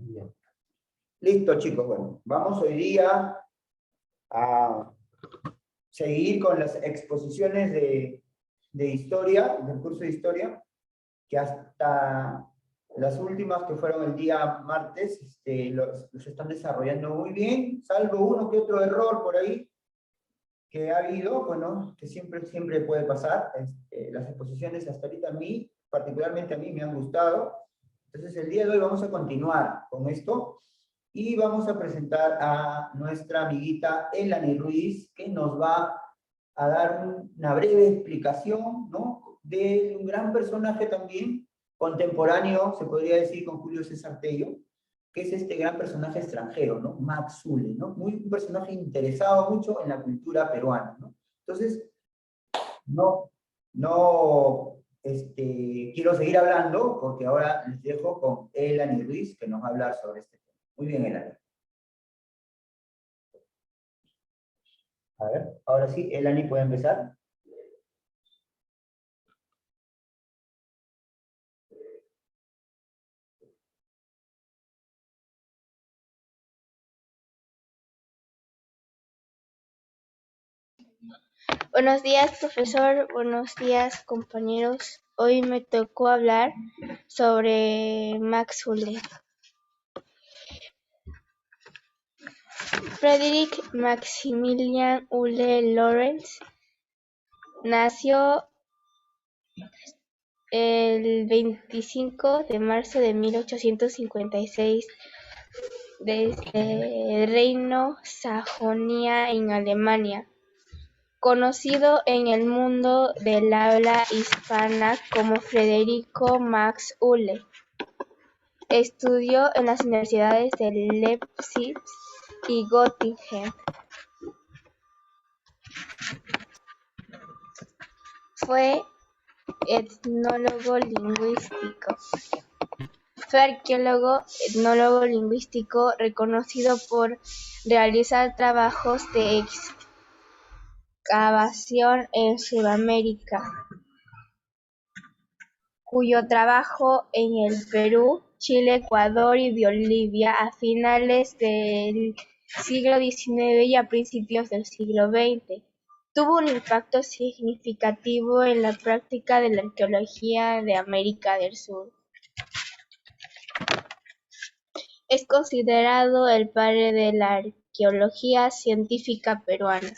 Bien. Listo, chicos. Bueno, vamos hoy día a seguir con las exposiciones de historia, del curso de historia, que hasta las últimas que fueron el día martes, los están desarrollando muy bien, salvo uno que otro error por ahí que ha habido, bueno, que siempre puede pasar. Las exposiciones hasta ahorita a mí, particularmente a mí, me han gustado. Entonces el día de hoy vamos a continuar con esto y vamos a presentar a nuestra amiguita Elani Ruiz, que nos va a dar una breve explicación, ¿no?, de un gran personaje también, contemporáneo, se podría decir, con Julio César Tello, que es este gran personaje extranjero, ¿no? Max Zule, ¿no? Un personaje interesado mucho en la cultura peruana, ¿no? Entonces, no, quiero seguir hablando, porque ahora les dejo con Elani Ruiz, que nos va a hablar sobre este tema. Muy bien, Elani. A ver, ahora sí, Elani puede empezar. Buenos días, profesor. Buenos días, compañeros. Hoy me tocó hablar sobre Max Zule. Frederick Maximilian Ulle Lorentz nació el 25 de marzo de 1856 desde el Reino Sajonia en Alemania. Conocido en el mundo del habla hispana como Federico Max Ulle. Estudió en las universidades de Leipzig y Göttingen. Fue arqueólogo, etnólogo lingüístico, reconocido por realizar trabajos de excavación en Sudamérica, cuyo trabajo en el Perú, Chile, Ecuador y Bolivia a finales del siglo XIX y a principios del siglo XX tuvo un impacto significativo en la práctica de la arqueología de América del Sur. Es considerado el padre de la arqueología científica peruana.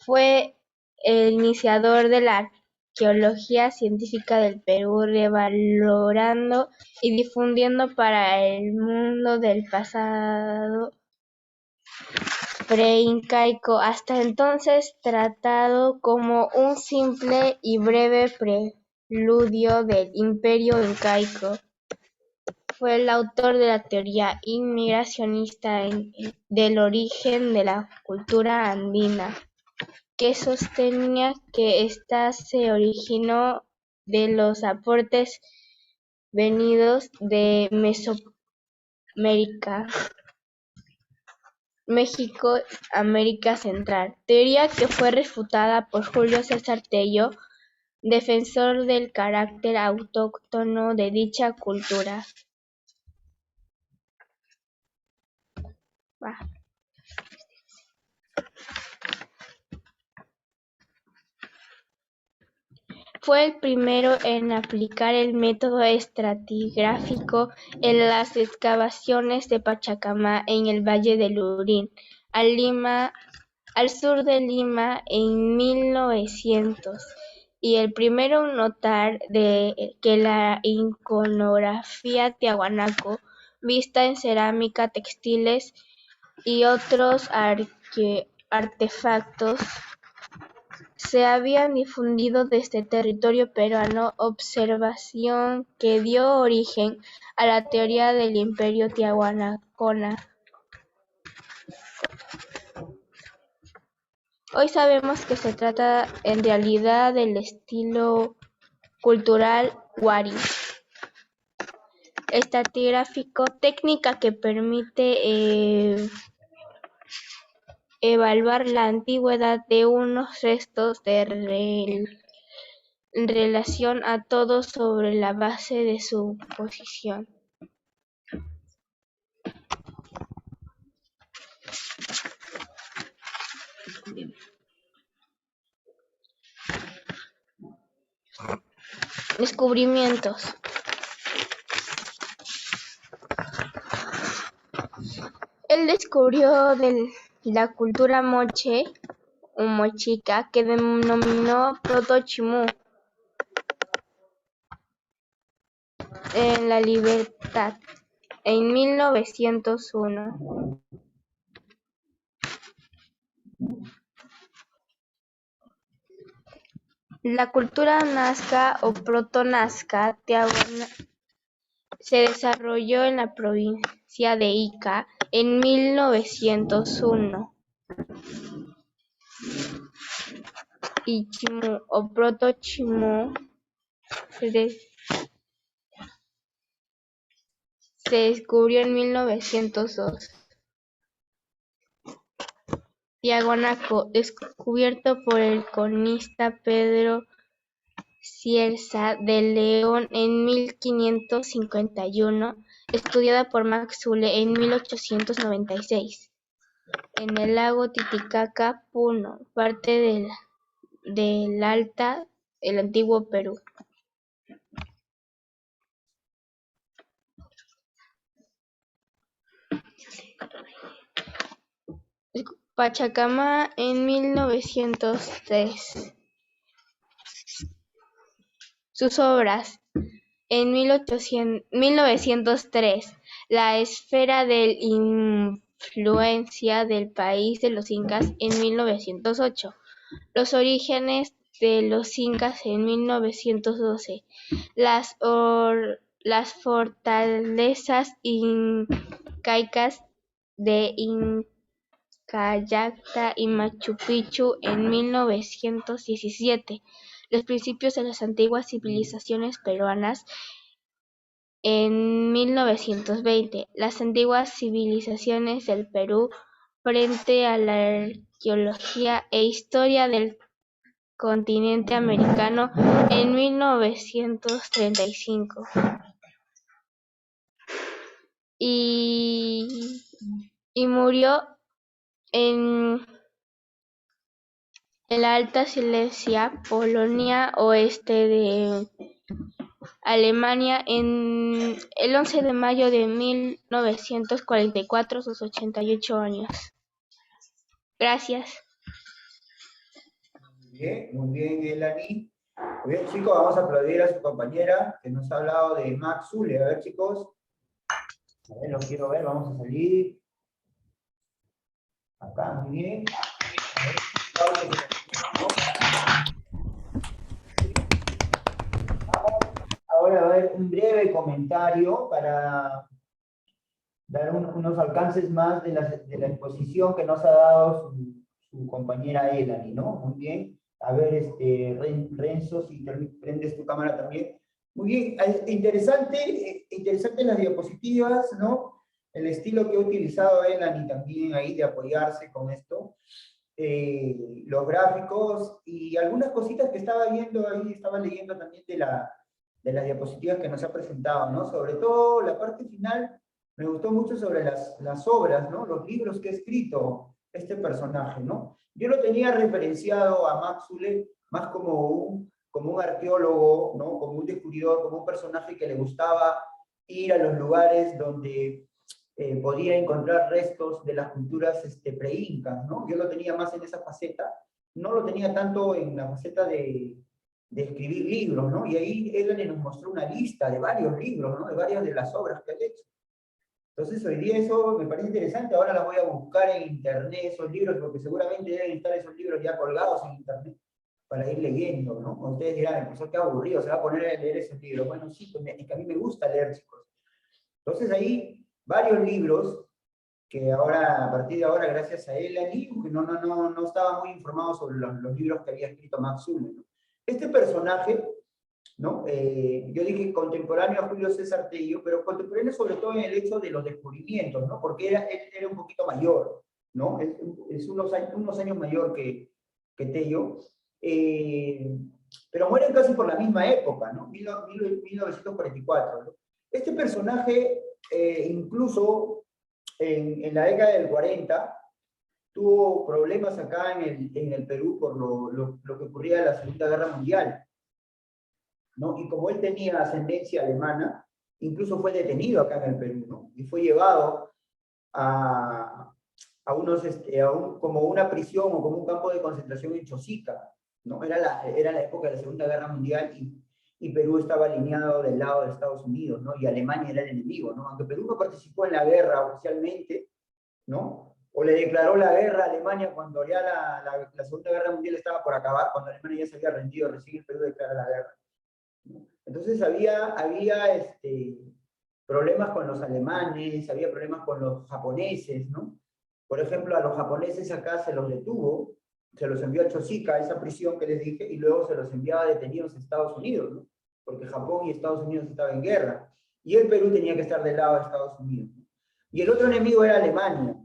Fue el iniciador de la arqueología científica del Perú, revalorando y difundiendo para el mundo del pasado pre-incaico, hasta entonces tratado como un simple y breve preludio del imperio incaico. Fue el autor de la teoría inmigracionista del origen de la cultura andina, que sostenía que ésta se originó de los aportes venidos de Mesoamérica, México, América Central, teoría que fue refutada por Julio César Tello, defensor del carácter autóctono de dicha cultura. Fue el primero en aplicar el método estratigráfico en las excavaciones de Pachacamac en el Valle del Lurín, al sur de Lima en 1900, y el primero en notar que la iconografía tiahuanaco, vista en cerámica, textiles y otros artefactos, se habían difundido desde territorio peruano, observación que dio origen a la teoría del imperio tiahuanacono. Hoy sabemos que se trata en realidad del estilo cultural Wari, estratigráfico, técnica que permite evaluar la antigüedad de unos restos de en relación a todo sobre la base de su posición. Descubrimientos. Él descubrió la cultura moche o mochica que denominó Proto-Chimú en La Libertad en 1901. La cultura nazca o proto-nazca se desarrolló en la provincia de Ica en 1901. Y Chimú o proto-Chimú se descubrió en 1902. Tiahuanaco, descubierto por el cronista Pedro Cieza de León en 1551, estudiada por Max Zule en 1896. En el lago Titicaca, Puno, parte del Alta, el antiguo Perú. Pachacamá en 1903. Sus obras. En 1903, La esfera de influencia del país de los incas en 1908. Los orígenes de los incas en 1912. Las fortalezas incaicas de Cayacta y Machu Picchu en 1917. Los principios de las antiguas civilizaciones peruanas en 1920. Las antiguas civilizaciones del Perú frente a la arqueología e historia del continente americano en 1935. Y murió en la Alta Silesia, Polonia Oeste de Alemania, en el 11 de mayo de 1944, sus 88 años. Gracias. Muy bien, Elani. Muy bien, chicos, vamos a aplaudir a su compañera que nos ha hablado de Max Zule. A ver, chicos. A ver, lo quiero ver, vamos a salir. Acá, muy bien. Ahora va a haber un breve comentario para dar unos alcances más de la exposición que nos ha dado su compañera Elani, ¿no? Muy bien. A ver, Renzo, si prendes tu cámara también. Muy bien, interesante las diapositivas, ¿no? El estilo que ha utilizado Elani también ahí de apoyarse con esto. Los gráficos y algunas cositas que estaba viendo ahí, estaba leyendo también de las diapositivas que nos ha presentado, ¿no? Sobre todo la parte final, me gustó mucho sobre las obras, ¿no? Los libros que ha escrito este personaje, ¿no? Yo lo tenía referenciado a Max Zule más como un arqueólogo, ¿no? Como un descubridor, como un personaje que le gustaba ir a los lugares donde podía encontrar restos de las culturas pre-incas, ¿no? Yo lo tenía más en esa faceta, no lo tenía tanto en la faceta de escribir libros, ¿no? Y ahí Elani nos mostró una lista de varios libros, ¿no? De varias de las obras que ha hecho. Entonces hoy día eso me parece interesante, ahora las voy a buscar en internet, esos libros, porque seguramente deben estar esos libros ya colgados en internet para ir leyendo, ¿no? Ustedes dirán, el profesor qué aburrido, se va a poner a leer esos libros. Bueno, sí, pues es que a mí me gusta leer, chicos. Entonces ahí varios libros que ahora, a partir de ahora, gracias a Elani, porque no estaba muy informado sobre los libros que había escrito Max Zule, ¿no? Este personaje, ¿no? Yo dije contemporáneo a Julio César Tello, pero contemporáneo sobre todo en el hecho de los descubrimientos, ¿no? Porque él era un poquito mayor, ¿no? Es unos años mayor que Tello. pero mueren casi por la misma época, ¿no? 1944, ¿no? Este personaje, incluso en la década del 40, tuvo problemas acá en el Perú por lo que ocurría en la Segunda Guerra Mundial, ¿no? Y como él tenía ascendencia alemana, incluso fue detenido acá en el Perú, ¿no? Y fue llevado como una prisión o como un campo de concentración en Chosica, ¿no? Era la época de la Segunda Guerra Mundial y Perú estaba alineado del lado de Estados Unidos, ¿no? Y Alemania era el enemigo, ¿no? Aunque Perú no participó en la guerra oficialmente, ¿no? O le declaró la guerra a Alemania cuando ya la Segunda Guerra Mundial estaba por acabar, cuando Alemania ya se había rendido, recién el Perú declara la guerra, ¿no? Entonces había problemas con los alemanes, había problemas con los japoneses, ¿no? Por ejemplo, a los japoneses acá se los detuvo, se los envió a Chosica, a esa prisión que les dije, y luego se los enviaba detenidos a Estados Unidos, ¿no? Porque Japón y Estados Unidos estaban en guerra, y el Perú tenía que estar del lado de Estados Unidos, ¿no? Y el otro enemigo era Alemania,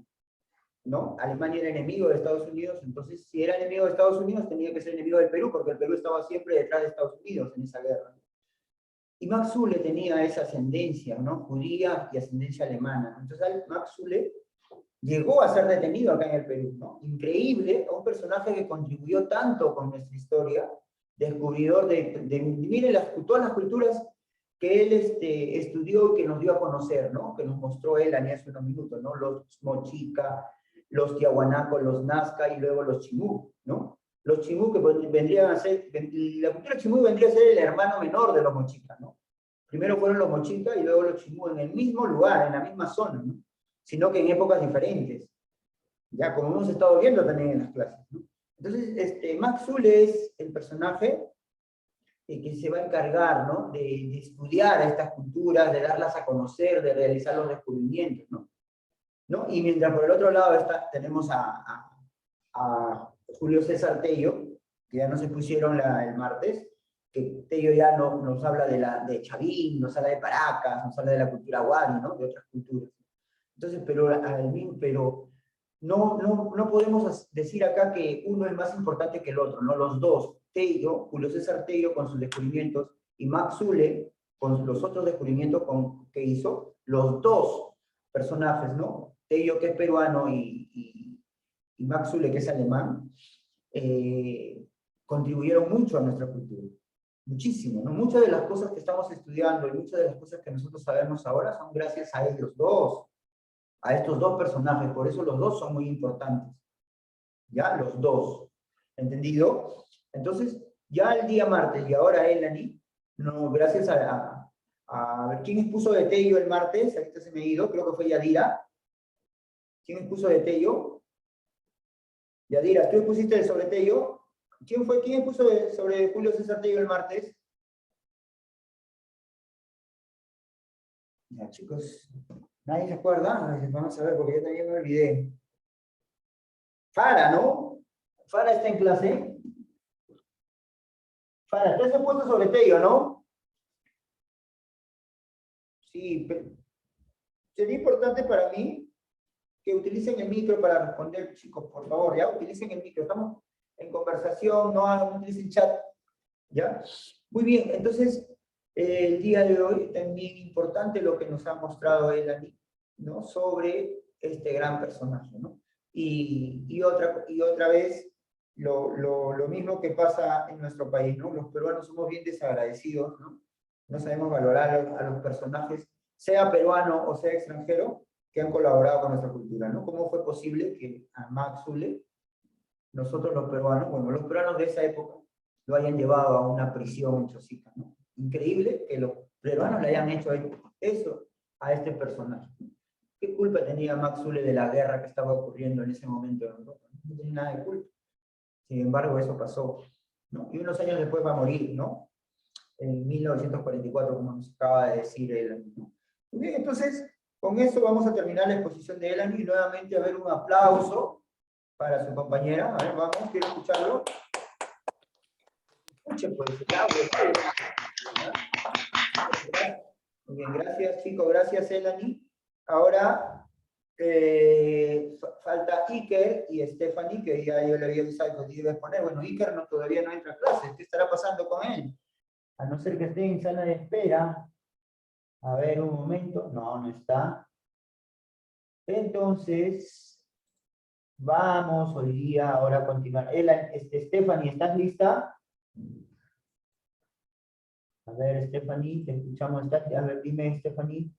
¿no? Alemania era enemigo de Estados Unidos, entonces si era enemigo de Estados Unidos tenía que ser enemigo del Perú, porque el Perú estaba siempre detrás de Estados Unidos en esa guerra. Y Max Zule tenía esa ascendencia, ¿no? Judía y ascendencia alemana. Entonces Max Zule llegó a ser detenido acá en el Perú, ¿no? Increíble, un personaje que contribuyó tanto con nuestra historia, descubridor miren todas las culturas que él estudió y que nos dio a conocer, ¿no? Que nos mostró él hace unos minutos, ¿no? Los mochica, los tiahuanacos, los nazca y luego los chimú, ¿no? Los chimú que vendrían a ser, la cultura chimú vendría a ser el hermano menor de los mochicas, ¿no? Primero fueron los mochicas y luego los chimú en el mismo lugar, en la misma zona, ¿no? Sino que en épocas diferentes, ya como hemos estado viendo también en las clases, ¿no? Entonces, Max Zule es el personaje que se va a encargar, ¿no? de estudiar a estas culturas, de darlas a conocer, de realizar los descubrimientos, ¿no? Y mientras por el otro lado tenemos a Julio César Tello, que ya nos expusieron el martes, que Tello ya nos habla de Chavín, nos habla de Paracas, nos habla de la cultura Wari, ¿no? De otras culturas. Entonces, pero no podemos decir acá que uno es más importante que el otro, ¿no? Los dos, Tello, Julio César Tello con sus descubrimientos, y Max Zule con los otros descubrimientos que hizo, los dos personajes, ¿no? Tello, que es peruano, y Max Zule, que es alemán, contribuyeron mucho a nuestra cultura. Muchísimo, ¿no? Muchas de las cosas que estamos estudiando y muchas de las cosas que nosotros sabemos ahora son gracias a ellos dos, a estos dos personajes, por eso los dos son muy importantes. ¿Ya? Los dos. ¿Entendido? Entonces, ya el día martes y ahora Elani, no, gracias a ver, ¿quién expuso de Tello el martes? Ahorita se me ha ido, creo que fue Yadira. ¿Quién expuso de Tello? Yadira, ¿tú expusiste sobre Tello? ¿Quién expuso sobre Julio César Tello el martes? Ya, chicos, ¿nadie se acuerda? Vamos a ver, porque yo también me olvidé. Fara, ¿no? Fara está en clase. Fara, ¿estás expuesto sobre Tello, no? Sí, sería importante para mí que utilicen el micro para responder, chicos, por favor, ya, utilicen el micro. Estamos en conversación, no utilicen chat, ¿ya? Muy bien, entonces, el día de hoy también importante lo que nos ha mostrado Elani, ¿no? Sobre este gran personaje, ¿no? Y otra vez, lo mismo que pasa en nuestro país, ¿no? Los peruanos somos bien desagradecidos, ¿no? No sabemos valorar a los personajes, sea peruano o sea extranjero, que han colaborado con nuestra cultura, ¿no? ¿Cómo fue posible que a Max Zule, nosotros los peruanos, bueno, los peruanos de esa época, lo hayan llevado a una prisión en Chosica, ¿no? Increíble que los peruanos le hayan hecho eso a este personaje. ¿Qué culpa tenía Max Zule de la guerra que estaba ocurriendo en ese momento en Europa? No tenía nada de culpa. Sin embargo, eso pasó, ¿no? Y unos años después va a morir, ¿no? En 1944, como nos acaba de decir él, ¿no? Muy bien, entonces, con eso vamos a terminar la exposición de Elani y nuevamente a ver un aplauso para su compañera. A ver, vamos, quiero escucharlo. Escuchen, pues, muy bien, gracias chicos, gracias Elani. Ahora Falta Iker y Stephanie, que ya yo le había avisado que iba a exponer. Bueno, Iker todavía no entra a clases. ¿Qué estará pasando con él? A no ser que esté en sala de espera. A ver, un momento. No, no está. Entonces, vamos hoy día ahora a continuar. Stephanie, ¿estás lista? A ver, Stephanie, te escuchamos. A ver, dime, Stephanie.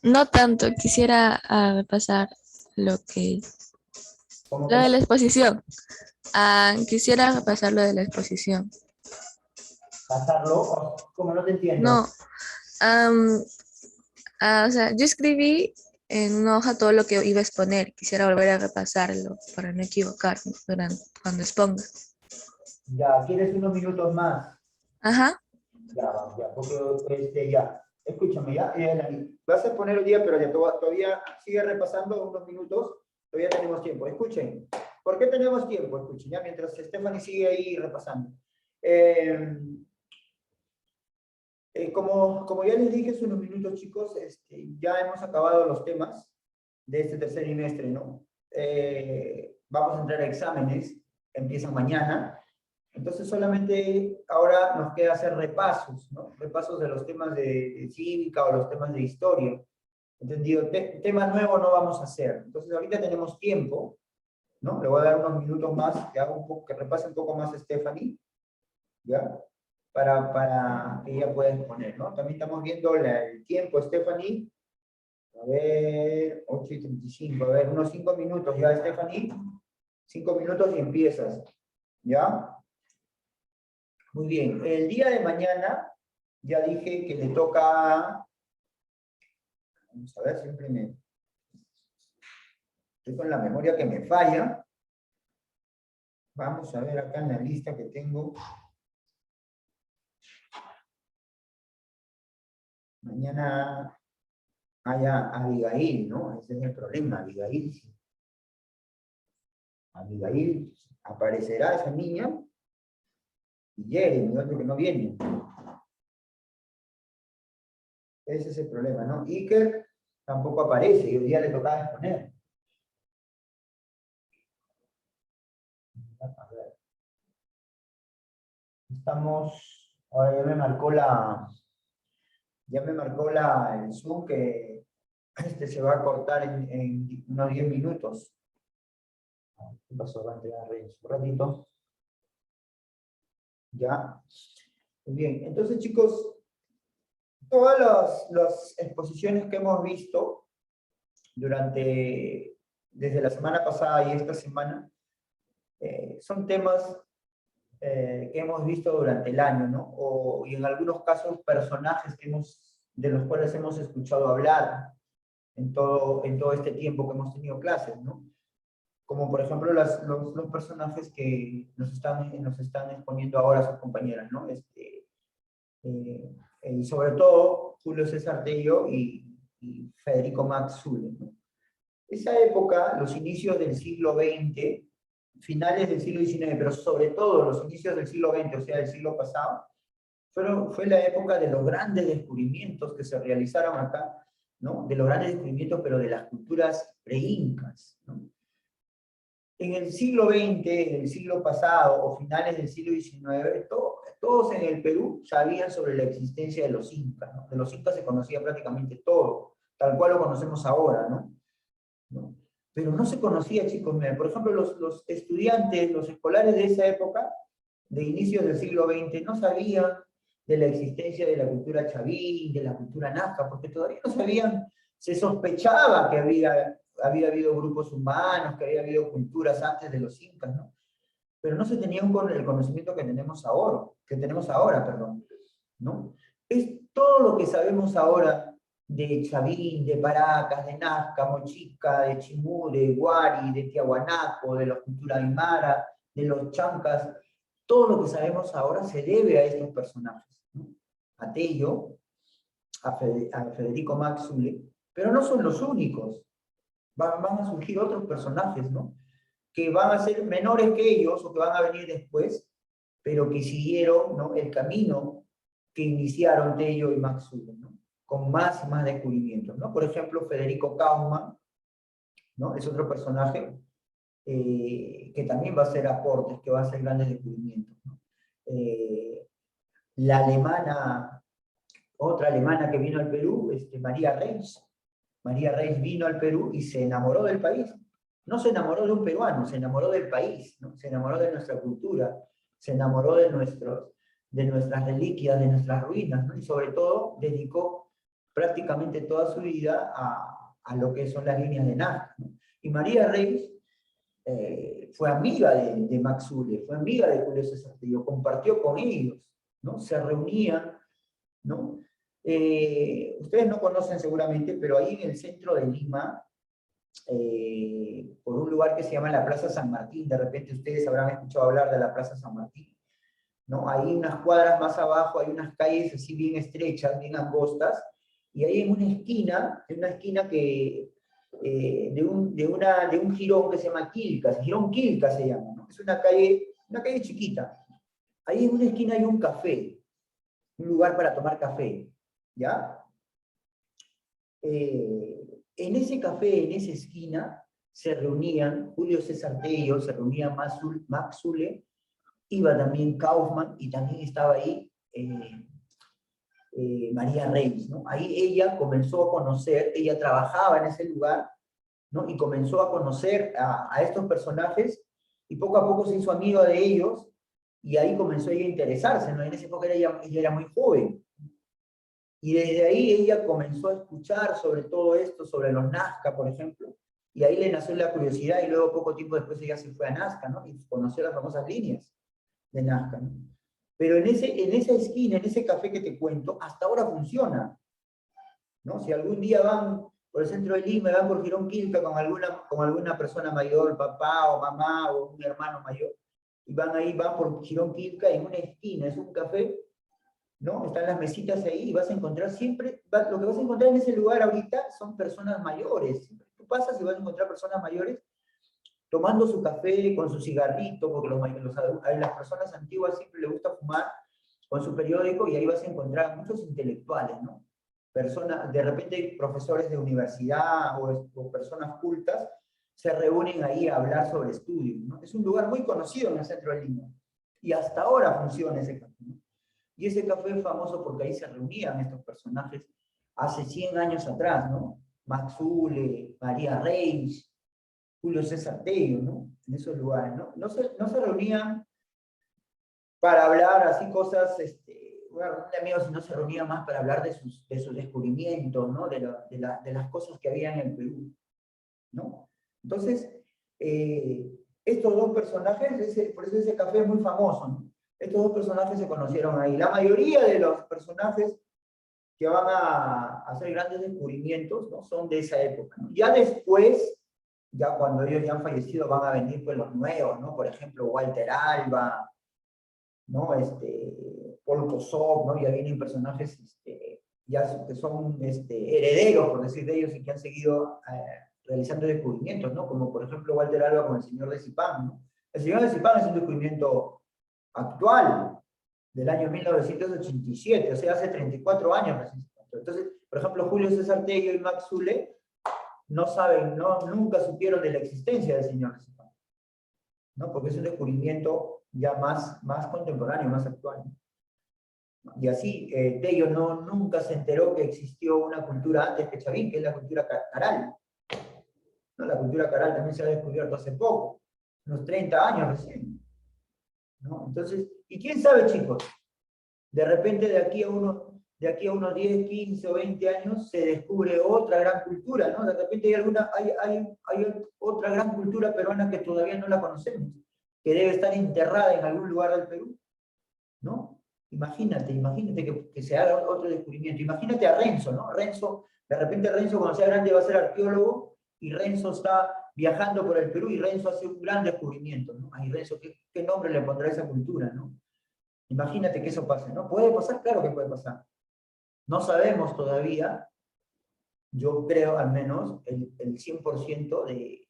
No tanto, quisiera repasar lo que ¿Cómo, lo de cómo? la exposición. Quisiera repasar lo de la exposición. ¿Pasarlo? ¿Cómo? No te entiendo. No, o sea, yo escribí en una hoja todo lo que iba a exponer. Quisiera volver a repasarlo para no equivocarme cuando exponga. Ya, ¿quieres unos minutos más? Ajá. Ya, ya, porque ya. Escúchame, ya. Vas a exponer hoy día, pero ya todavía sigue repasando unos minutos. Todavía tenemos tiempo. Escuchen. ¿Por qué tenemos tiempo? Escuchen, ya, mientras Stephanie sigue ahí repasando. Como ya les dije hace unos minutos, chicos, ya hemos acabado los temas de este tercer trimestre, ¿no? Vamos a entrar a exámenes, empiezan mañana. Entonces solamente ahora nos queda hacer repasos, ¿no? Repasos de los temas de cívica o los temas de historia. ¿Entendido? Temas nuevos no vamos a hacer. Entonces ahorita tenemos tiempo, ¿no? Le voy a dar unos minutos más, que repase un poco más Stephanie, ¿ya? Para que ella pueda exponer, ¿no? También estamos viendo el tiempo, Stephanie. A ver, 8:35, a ver, unos 5 minutos ya, Stephanie. 5 minutos y empiezas, ¿ya? Muy bien, el día de mañana, ya dije que le toca, vamos a ver, estoy con la memoria que me falla. Vamos a ver acá en la lista que tengo. Mañana haya Abigail, ¿no? Ese es el problema, Abigail. Sí. Abigail, aparecerá esa niña y Jeremy, otro que no viene. Ese es el problema, ¿no? Iker tampoco aparece y hoy día le tocaba exponer. A ver. Estamos, ahora ya me marcó el Zoom que se va a cortar en unos 10 minutos. ¿Qué pasó? Va a entregar un ratito. Ya. Muy bien, entonces chicos, todas las exposiciones que hemos visto desde la semana pasada y esta semana, son temas que hemos visto durante el año, ¿no? Y en algunos casos personajes de los cuales hemos escuchado hablar en todo este tiempo que hemos tenido clases, ¿no? Como por ejemplo los personajes que nos están exponiendo ahora sus compañeras, ¿no? Y sobre todo Julio César Tello y Federico Max Zulle, ¿no? Esa época, los inicios del siglo XX, finales del siglo XIX, pero sobre todo los inicios del siglo XX, o sea, del siglo pasado, fue la época de los grandes descubrimientos que se realizaron acá, ¿no? De los grandes descubrimientos, pero de las culturas pre-incas, ¿no? En el siglo XX, en el siglo pasado, o finales del siglo XIX, todos en el Perú sabían sobre la existencia de los incas, ¿no? De los incas se conocía prácticamente todo, tal cual lo conocemos ahora, ¿no? Pero no se conocía, chicos. Mira, por ejemplo, los estudiantes, los escolares de esa época, de inicios del siglo XX, no sabían de la existencia de la cultura chavín, de la cultura nazca, porque todavía no sabían, se sospechaba que había habido grupos humanos, que había habido culturas antes de los incas, ¿no? Pero no se tenía el conocimiento que tenemos ahora, perdón, ¿no? Es todo lo que sabemos ahora de Chavín, de Paracas, de Nazca, Mochica, de Chimú, de Huari, de Tiahuanaco, de la cultura aymara, de los chancas, todo lo que sabemos ahora se debe a estos personajes, ¿no? A Tello, a Federico Max Zulle, pero no son los únicos. Van a surgir otros personajes, ¿no? Que van a ser menores que ellos o que van a venir después, pero que siguieron, ¿no? El camino que iniciaron Tello y Max Zulle, ¿no? con más y más descubrimientos, ¿no? Por ejemplo, Federico Kauffmann, ¿no? Es otro personaje que también va a hacer aportes, que va a hacer grandes descubrimientos, ¿no? La alemana, otra alemana que vino al Perú, María Reis. María Reis vino al Perú y se enamoró del país. No se enamoró de un peruano, se enamoró del país, ¿no? Se enamoró de nuestra cultura, se enamoró de nuestras reliquias, de nuestras ruinas, ¿no? Y sobre todo dedicó prácticamente toda su vida a lo que son las líneas de Nazca, ¿no? Y María Reis fue amiga de Max Zule, fue amiga de Julio César Tello, compartió con ellos, ¿no? Se reunían, ¿no? Ustedes no conocen seguramente, pero ahí en el centro de Lima, por un lugar que se llama la Plaza San Martín, de repente ustedes habrán escuchado hablar de la Plaza San Martín, ¿no? Ahí unas cuadras más abajo hay unas calles así bien estrechas, bien angostas, y ahí en una esquina que, de un jirón que se llama Quilcas, Jirón Quilcas se llama, ¿no? Es una calle chiquita. Ahí en una esquina hay un café, un lugar para tomar café, ¿ya? En ese café, en esa esquina, se reunían Julio César Tello, se reunía Max Zule, iba también Kauffmann, y también estaba ahí María Reis, ¿no? Ahí ella comenzó a conocer, ella trabajaba en ese lugar, ¿no? Y comenzó a conocer a estos personajes, y poco a poco se hizo amiga de ellos, y ahí comenzó ella a interesarse, ¿no? En esa época ella era muy joven. Y desde ahí ella comenzó a escuchar sobre todo esto, sobre los Nazca, por ejemplo, y ahí le nació la curiosidad, y luego poco tiempo después ella se fue a Nazca, ¿no? Y conoció las famosas líneas de Nazca, ¿no? Pero en esa esquina, en ese café que te cuento, hasta ahora funciona, ¿no? Si algún día van por el centro de Lima, van por Jirón Quilca con alguna persona mayor, papá o mamá o un hermano mayor, y van por Jirón Quilca en una esquina, es un café, ¿no? Están las mesitas ahí y vas a encontrar siempre, lo que vas a encontrar en ese lugar ahorita son personas mayores. Tú pasas y vas a encontrar personas mayores tomando su café, con su cigarrito, porque a las personas antiguas siempre les gusta fumar, con su periódico, y ahí vas a encontrar muchos intelectuales, ¿no? Personas, de repente profesores de universidad o personas cultas se reúnen ahí a hablar sobre estudios, ¿no? Es un lugar muy conocido en el centro de Lima, y hasta ahora funciona ese café, ¿no? Y ese café es famoso porque ahí se reunían estos personajes hace 100 años atrás, ¿no? Max Zule, María Reis, Julio César Tello, ¿no? En esos lugares, ¿no? No se reunían para hablar así cosas, bueno, de amigos, sino se reunían más para hablar de sus descubrimientos, ¿no? De las cosas que había en el Perú, ¿no? Entonces, estos dos personajes, por eso ese café es muy famoso, ¿no? Estos dos personajes se conocieron ahí. La mayoría de los personajes que van a hacer grandes descubrimientos, ¿no? Son de esa época, ¿no? Ya después, ya cuando ellos ya han fallecido, van a venir pues los nuevos, ¿no? Por ejemplo, Walter Alba, ¿no? Paul Kossoff, ¿no? Ya vienen personajes ya que son herederos, por decir de ellos, y que han seguido realizando descubrimientos, ¿no? Como por ejemplo Walter Alba con el señor de Zipán, ¿no? El señor de Zipán es un descubrimiento actual, del año 1987, o sea, hace 34 años recién. Entonces, por ejemplo, Julio César Tello y Max Zule no saben, nunca supieron de la existencia del señor de Zipán, ¿no? Porque es un descubrimiento ya más contemporáneo, más actual. Y así, Tello nunca se enteró que existió una cultura antes que Chavín, que es la cultura caral, ¿no? La cultura caral también se ha descubierto hace poco, unos 30 años recién, ¿no? Entonces, y quién sabe, chicos, de repente de aquí a unos 10, 15 o 20 años se descubre otra gran cultura, ¿no? De repente hay otra gran cultura peruana que todavía no la conocemos, que debe estar enterrada en algún lugar del Perú, ¿no? Imagínate que se haga otro descubrimiento. Imagínate a Renzo, ¿no? De repente Renzo cuando sea grande va a ser arqueólogo, y Renzo está viajando por el Perú y Renzo hace un gran descubrimiento, ¿no? Ay, Renzo, ¿qué nombre le pondrá a esa cultura, ¿no? Imagínate que eso pase, ¿no? ¿Puede pasar? Claro que puede pasar. No sabemos todavía, yo creo al menos, el 100% de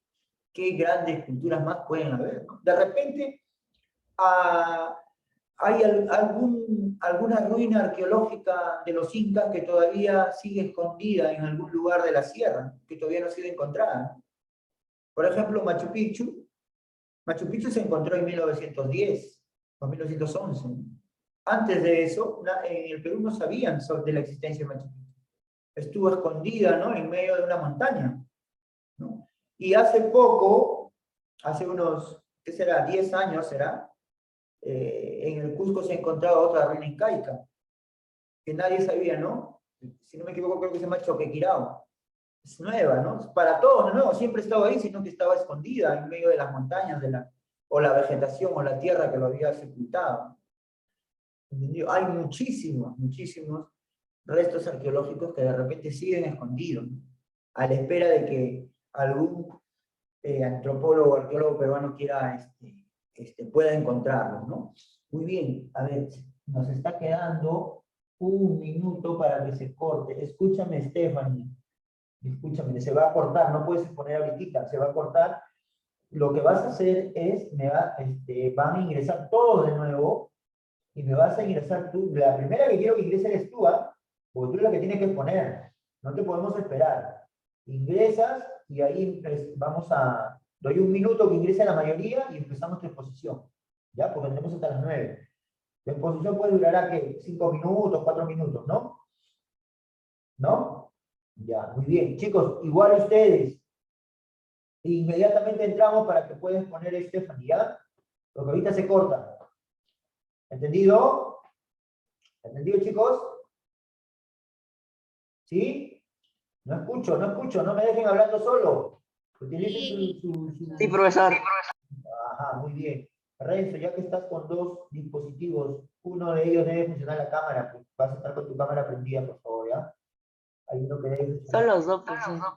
qué grandes culturas más pueden haber, ¿no? De repente hay alguna ruina arqueológica de los incas que todavía sigue escondida en algún lugar de la sierra, que todavía no ha sido encontrada. Por ejemplo, Machu Picchu. Machu Picchu se encontró en 1910 o 1911. Antes de eso, en el Perú no sabían de la existencia de Machu Picchu. Estuvo escondida, ¿no?, en medio de una montaña, ¿no? Y hace poco, hace unos, ¿qué será?, 10 años será, en el Cusco se ha encontrado otra ruina incaica, que nadie sabía, ¿no? Si no me equivoco, creo que se llama Choquequirao. Es nueva, ¿no? Para todos, no, siempre estaba ahí, sino que estaba escondida en medio de las montañas, o la vegetación, o la tierra que lo había sepultado. ¿Entendido? Hay muchísimos restos arqueológicos que de repente siguen escondidos, ¿no?, a la espera de que algún antropólogo o arqueólogo peruano pueda encontrarlos, ¿no? Muy bien, a ver, nos está quedando un minuto para que se corte. Escúchame, Stephanie. Escúchame, se va a cortar, no puedes poner ahorita, se va a cortar. Lo que vas a hacer es, van a ingresar todos de nuevo, y me vas a ingresar tú. La primera que quiero que ingrese eres tú, ¿ah? Porque tú eres la que tienes que poner. No te podemos esperar. Ingresas y ahí doy un minuto que ingrese la mayoría y empezamos tu exposición. ¿Ya? Porque tenemos hasta las 9. La exposición puede durar, ¿qué? 5 minutos, 4 minutos, ¿no? ¿No? Ya, muy bien. Chicos, igual ustedes. Inmediatamente entramos para que puedas poner Stephanie, ¿ya? Porque ahorita se corta. ¿Entendido? ¿Entendido, chicos? ¿Sí? No escucho, no me dejen hablando solo. Utilicen su... Sí, profesor. Ajá, muy bien. Renzo, ya que estás con 2 dispositivos, uno de ellos debe funcionar la cámara, pues vas a estar con tu cámara prendida, por favor, ¿ya? Hay uno que debe funcionar. Son los dos, profesor.